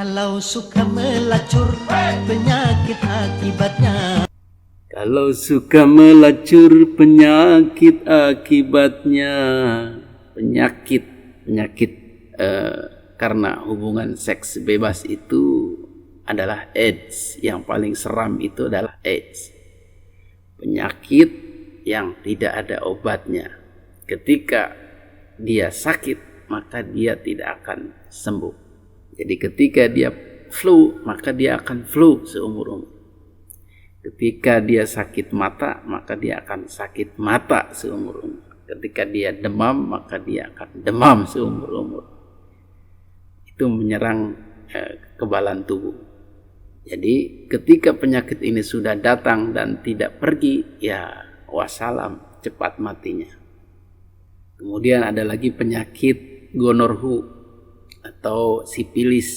Kalau suka melacur, penyakit akibatnya. Kalau suka melacur, penyakit akibatnya. Penyakit karena hubungan seks bebas itu adalah AIDS. Yang paling seram itu adalah AIDS. Penyakit yang tidak ada obatnya. Ketika dia sakit, maka dia tidak akan sembuh. Jadi ketika dia flu, maka dia akan flu seumur-umur. Ketika dia sakit mata, maka dia akan sakit mata seumur-umur. Ketika dia demam, maka dia akan demam seumur-umur. Itu menyerang kekebalan tubuh. Jadi ketika penyakit ini sudah datang dan tidak pergi, ya wassalam, cepat matinya. Kemudian ada lagi penyakit gonorhu atau sipilis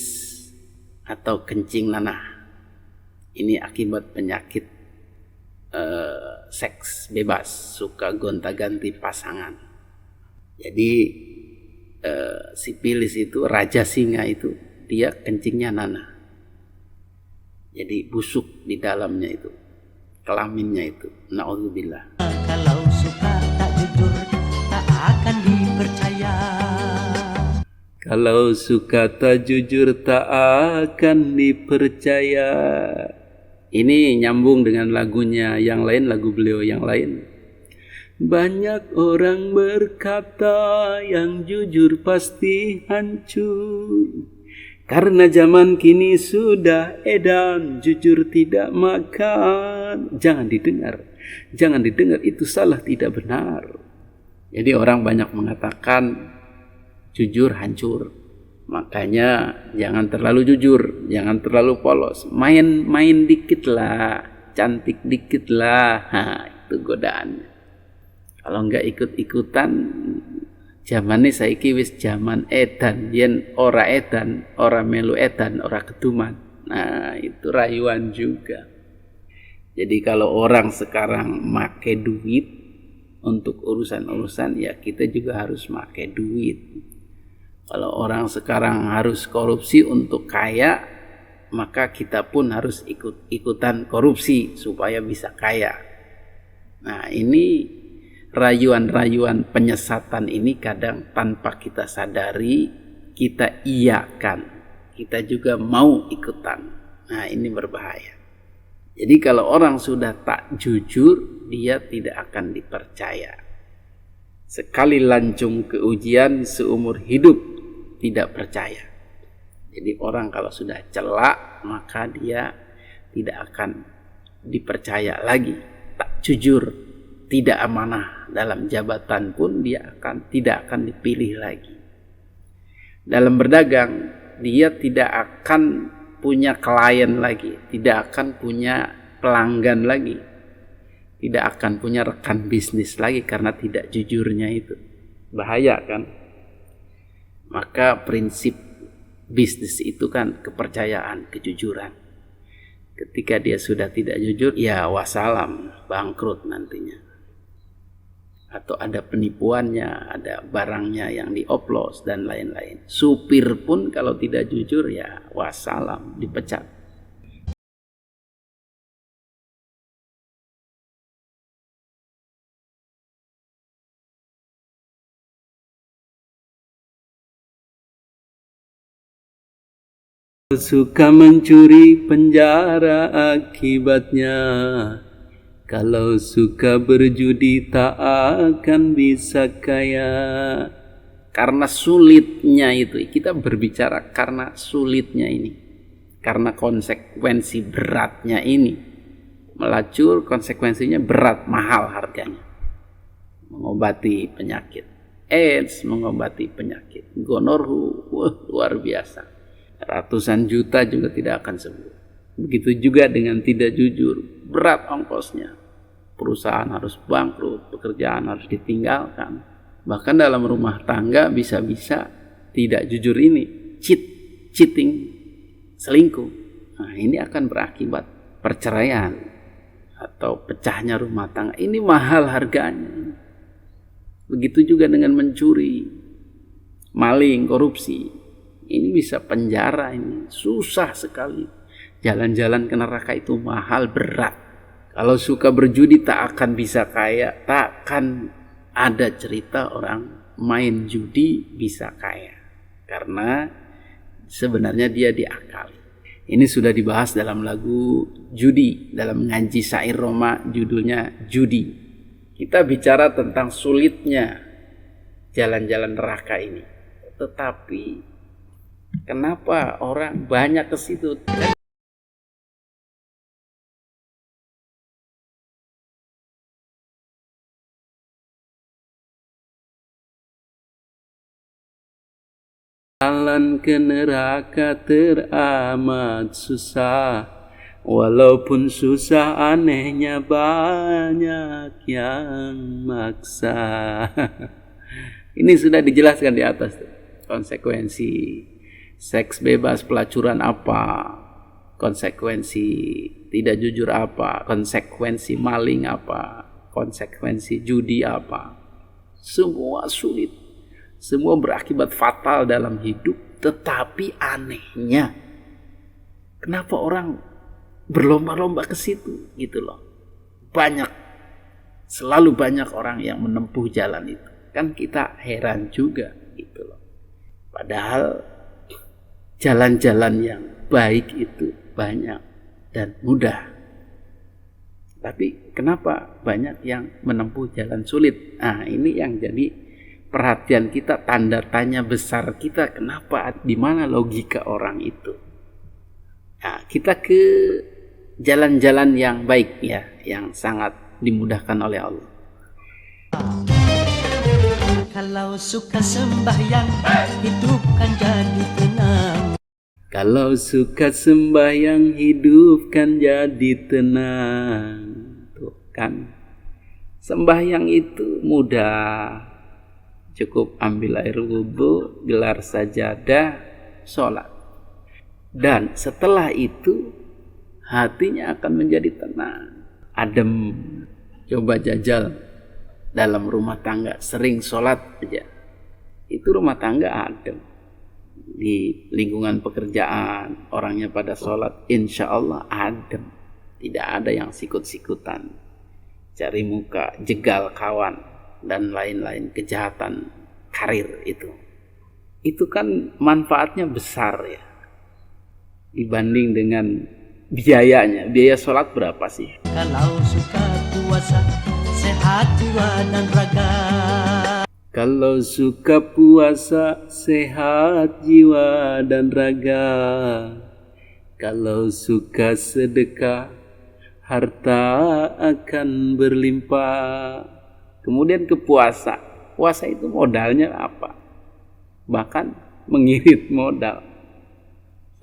atau kencing nanah. Ini akibat penyakit seks bebas, suka gonta-ganti pasangan. Jadi sipilis itu, raja singa itu, dia kencingnya nanah. Jadi busuk di dalamnya itu, kelaminnya itu. Na'udzubillah. Kalau suka tak jujur, tak akan dipercaya. Kalau suka tak jujur, tak akan dipercaya. Ini nyambung dengan lagunya yang lain, lagu beliau yang lain. Banyak orang berkata yang jujur pasti hancur. Karena zaman kini sudah edan, jujur tidak makan. Jangan didengar, itu salah, tidak benar. Jadi orang banyak mengatakan jujur hancur. Makanya jangan terlalu jujur, jangan terlalu polos. Main dikit lah, cantik dikit lah. Itu godaannya. Kalau enggak ikut-ikutan, zamane saiki wis zaman edan, yen ora edan, ora melu edan, ora keduman. Nah, itu rayuan juga. Jadi kalau orang sekarang make duit untuk urusan-urusan, ya kita juga harus make duit. Kalau orang sekarang harus korupsi untuk kaya, maka kita pun harus ikutan korupsi supaya bisa kaya. Nah, ini rayuan-rayuan penyesatan ini kadang tanpa kita sadari, kita iyakan. Kita juga mau ikutan. Nah, ini berbahaya. Jadi kalau orang sudah tak jujur, dia tidak akan dipercaya. Sekali lancung ke ujian seumur hidup, tidak percaya. Jadi orang kalau sudah celak, maka dia tidak akan dipercaya lagi. Tak jujur, tidak amanah dalam jabatan pun dia tidak akan dipilih lagi. Dalam berdagang, dia tidak akan punya klien lagi, tidak akan punya pelanggan lagi, tidak akan punya rekan bisnis lagi karena tidak jujurnya itu. Bahaya kan? Maka prinsip bisnis itu kan kepercayaan, kejujuran. Ketika dia sudah tidak jujur, ya wassalam, bangkrut nantinya. Atau ada penipuannya, ada barangnya yang dioplos dan lain-lain. Supir pun kalau tidak jujur, ya wassalam, dipecat. Suka mencuri, penjara akibatnya. Kalau suka berjudi, tak akan bisa kaya. Karena sulitnya itu, kita berbicara karena sulitnya ini, karena konsekuensi beratnya ini. Melacur konsekuensinya berat, mahal harganya. Mengobati penyakit AIDS, mengobati penyakit gonorhu, luar biasa. Ratusan juta juga tidak akan sembuh. Begitu juga dengan tidak jujur, berat ongkosnya. Perusahaan harus bangkrut, pekerjaan harus ditinggalkan. Bahkan dalam rumah tangga bisa-bisa tidak jujur ini, cheating, selingkuh. Nah, ini akan berakibat perceraian atau pecahnya rumah tangga. Ini mahal harganya. Begitu juga dengan mencuri, maling, korupsi. Ini bisa penjara, ini susah sekali. Jalan-jalan ke neraka itu mahal, berat. Kalau suka berjudi tak akan bisa kaya, takkan ada cerita orang main judi bisa kaya. Karena sebenarnya dia diakali. Ini sudah dibahas dalam lagu Judi, dalam ngaji syair Roma judulnya Judi. Kita bicara tentang sulitnya jalan-jalan neraka ini. Tetapi kenapa orang banyak ke situ? Jalan ke neraka teramat susah, walaupun susah anehnya banyak yang maksa. Ini sudah dijelaskan di atas tuh. Konsekuensi seks bebas, pelacuran apa, konsekuensi tidak jujur apa, konsekuensi maling apa, konsekuensi judi apa. Semua sulit. Semua berakibat fatal dalam hidup, tetapi anehnya kenapa orang berlomba-lomba ke situ gitu loh. Selalu banyak orang yang menempuh jalan itu. Kan kita heran juga gitu loh. Padahal jalan-jalan yang baik itu banyak dan mudah. Tapi kenapa banyak yang menempuh jalan sulit? Nah, ini yang jadi perhatian kita, tanda tanya besar kita, kenapa, di mana logika orang itu. Nah, kita ke jalan-jalan yang baik ya, yang sangat dimudahkan oleh Allah. Kalau suka sembahyang, hidupkan jadi tenang. Kalau suka sembahyang, hidupkan jadi tenang. Tuh kan, sembahyang itu mudah. Cukup ambil air wudhu, gelar sajadah, sholat. Dan setelah itu hatinya akan menjadi tenang, adem. Coba jajal dalam rumah tangga, sering sholat aja, itu rumah tangga adem. Di lingkungan pekerjaan orangnya pada sholat, insya Allah adem. Tidak ada yang sikut-sikutan, cari muka, jegal kawan, dan lain-lain kejahatan karir itu kan manfaatnya besar ya dibanding dengan biayanya. Biaya sholat berapa sih? Kalau suka puasa, sehat jiwa dan raga. Kalau suka puasa, sehat jiwa dan raga. Kalau suka sedekah, harta akan berlimpah. Kemudian ke puasa. Puasa itu modalnya apa? Bahkan mengirit modal.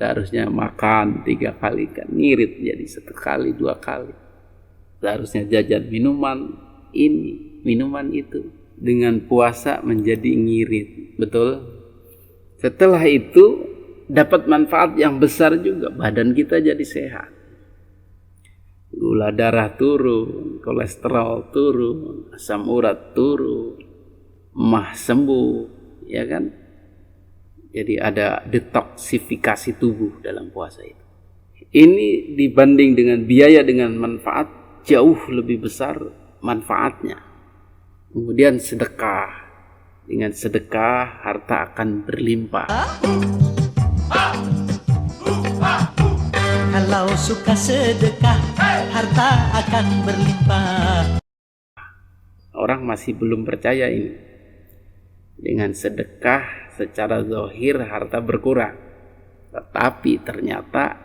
Seharusnya makan 3 kali, kan ngirit jadi 1 kali, 2 kali. Seharusnya jajan minuman ini, minuman itu. Dengan puasa menjadi ngirit. Betul? Setelah itu dapat manfaat yang besar juga. Badan kita jadi sehat. Gula darah turun, kolesterol turun, asam urat turun, emah sembuh, ya kan? Jadi ada detoksifikasi tubuh dalam puasa itu. Ini dibanding dengan biaya dengan manfaat jauh lebih besar manfaatnya. Kemudian sedekah. Dengan sedekah harta akan berlimpah. Kalau suka sedekah, harta akan berlimpah. Orang masih belum percaya ini. Dengan sedekah secara zahir harta berkurang. Tetapi ternyata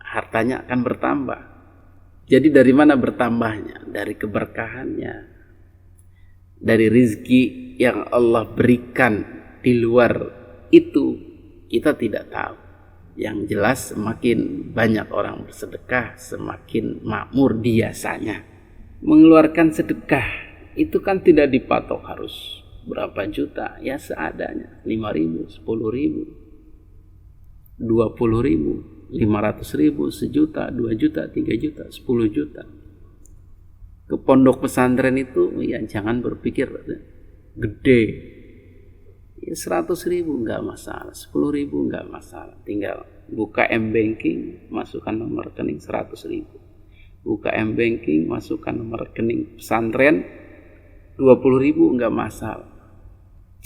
hartanya akan bertambah. Jadi dari mana bertambahnya? Dari keberkahannya. Dari rizki yang Allah berikan di luar itu kita tidak tahu. Yang jelas semakin banyak orang bersedekah, semakin makmur biasanya. Mengeluarkan sedekah itu kan tidak dipatok harus berapa juta, ya seadanya. 5.000, 10.000, 20.000, 500.000, 1 juta, 2 juta, 3 juta, 10 juta. Ke pondok pesantren itu ya jangan berpikir gede. Ya 100.000 nggak masalah, 10.000 nggak masalah. Tinggal buka M-Banking, masukkan nomor rekening 100.000. Buka M-Banking, masukkan nomor rekening pesantren 20.000 nggak masalah.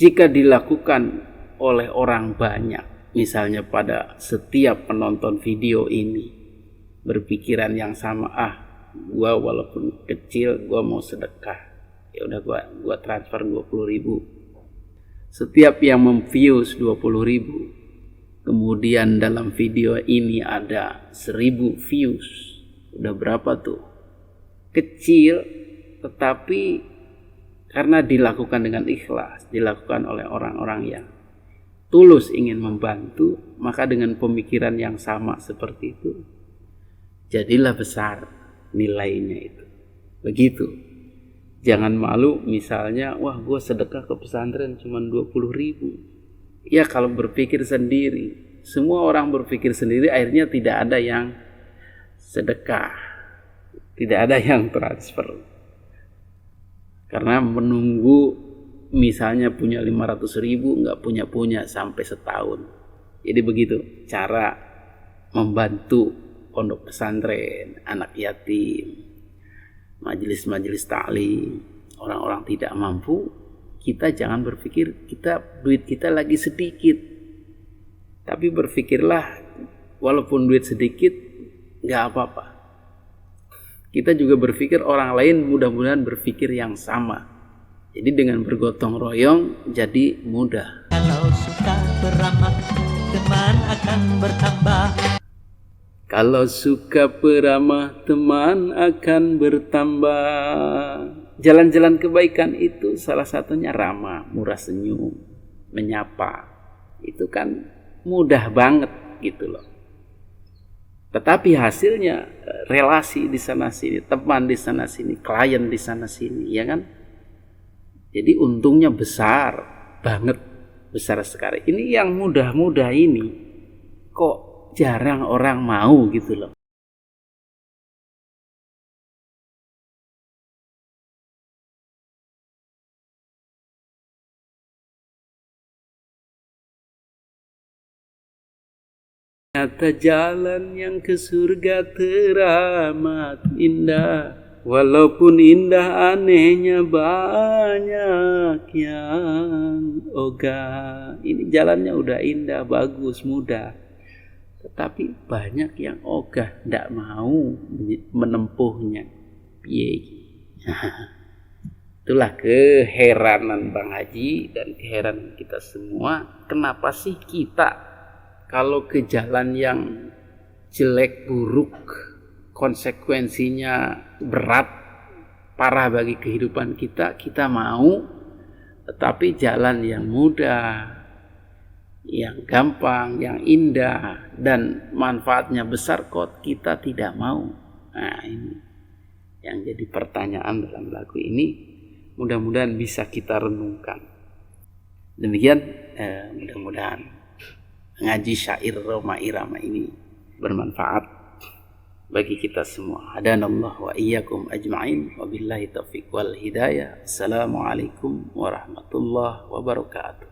Jika dilakukan oleh orang banyak, misalnya pada setiap penonton video ini berpikiran yang sama, gua walaupun kecil gua mau sedekah, ya udah gua transfer 20.000. Setiap yang memviews 20.000, kemudian dalam video ini ada 1.000 views, udah berapa tuh? Kecil, tetapi karena dilakukan dengan ikhlas, dilakukan oleh orang-orang yang tulus ingin membantu, maka dengan pemikiran yang sama seperti itu, jadilah besar nilainya itu. Begitu. Jangan malu misalnya, wah gue sedekah ke pesantren cuma 20.000. Ya kalau berpikir sendiri, semua orang berpikir sendiri, akhirnya tidak ada yang sedekah, tidak ada yang transfer. Karena menunggu misalnya punya 500.000, nggak punya sampai setahun. Jadi begitu cara membantu pondok pesantren, anak yatim, majelis-majelis taklim, orang-orang tidak mampu. Kita jangan berpikir duit kita lagi sedikit, tapi berpikirlah walaupun duit sedikit nggak apa-apa. Kita juga berpikir orang lain mudah-mudahan berpikir yang sama. Jadi dengan bergotong royong jadi mudah. Kalau suka beramal, teman akan bertambah. Kalau suka beramah, teman akan bertambah. Jalan-jalan kebaikan itu salah satunya ramah, murah senyum, menyapa. Itu kan mudah banget gitu loh. Tetapi hasilnya relasi di sana sini, teman di sana sini, klien di sana sini, ya kan? Jadi untungnya besar banget, besar sekali. Ini yang mudah-mudah ini kok jarang orang mau gitu loh. Ternyata jalan yang ke surga teramat indah. Walaupun indah anehnya banyak yang ogah. Ini jalannya udah indah, bagus, mudah. Tetapi banyak yang ogah, tidak mau menempuhnya. Itulah keheranan Bang Haji dan keheranan kita semua. Kenapa sih kita kalau ke jalan yang jelek, buruk, konsekuensinya berat, parah bagi kehidupan kita, kita mau. Tetapi jalan yang mudah, yang gampang, yang indah, dan manfaatnya besar kok kita tidak mau. Nah ini yang jadi pertanyaan dalam lagu ini. Mudah-mudahan bisa kita renungkan. Demikian, mudah-mudahan ngaji syair Roma Irama ini bermanfaat bagi kita semua. Hadanallahu wa iyyakum ajma'in. Wabillahi taufiq wal hidayah. Assalamualaikum warahmatullahi wabarakatuh.